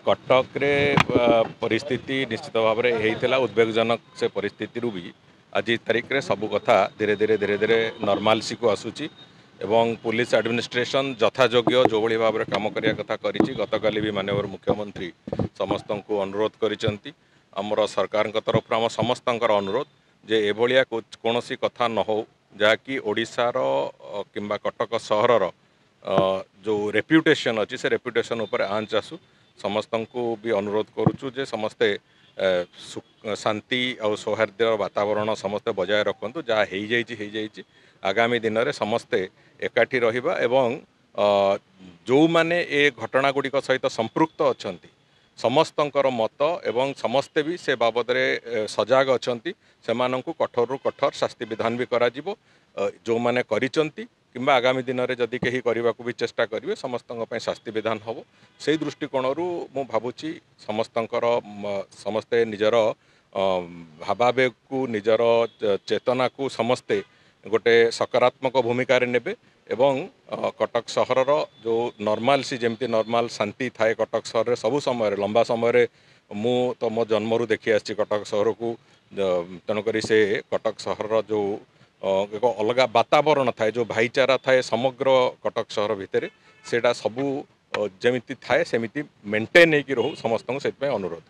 कटक रे परिस्थिति निश्चित भाव में होता उद्वेगजनक से परिस्थिति भी आज तारिख रे सब कथा धीरे धीरे धीरे धीरे नॉर्मलसी को आसूची एवं पुलिस एडमिनिस्ट्रेशन यथायोग्य जो भाई भाव में कम करने कथा करी गतकाली भी माननीय मुख्यमंत्री समस्त को अनुरोध करिसेंती आमर सरकार तरफ आम समस्त अनुरोध जे एभलिया कौन कथा न हो जहाँकि ओडिशार किंबा कटक सहरर जो रेप्यूटेशन अच्छी से रेप्यूटेशन उपर आंच आसू समस्त को भी अनुरोध करुचु जे समस्ते शांति और सौहार्द वातावरण समस्ते बजाय रखु जहाँ हो आगामी दिन में समस्ते एकाठी रहिबा एवं जो माने ए घटना गुड़िक सहित संपृक्त अच्छा समस्तंकर मत एवं समस्ते भी से बाबद रे सजाग अच्छी से कठोर रु कठोर शास्ति विधान भी करा जिवो जो माने करिसंती किंबा आगामी दिन में जदि कहीं करने को भी चेष्टा करेंगे समस्त शास्ति विधान हम से दृष्टिकोण मु भावुची समस्ते निजर भावावेग को निजर चेतना को समस्ते गोटे सकारात्मक भूमिका नेबे एवं कटक सहरर जो नॉर्मल सी जमती नॉर्मल शांति थाए कटक सहर रे सबु समय लंबा समय मु तो मो जन्मरू देखी आसी कटक सहर को तेणुक से कटक सहर जो एक अलग वातावरण थाए जो भाईचारा थाए समग्र कटक सहर भितर सेटा सबू जमिति थाए सेमिति मेंटेन होकि रहू समस्त को अनुरोध।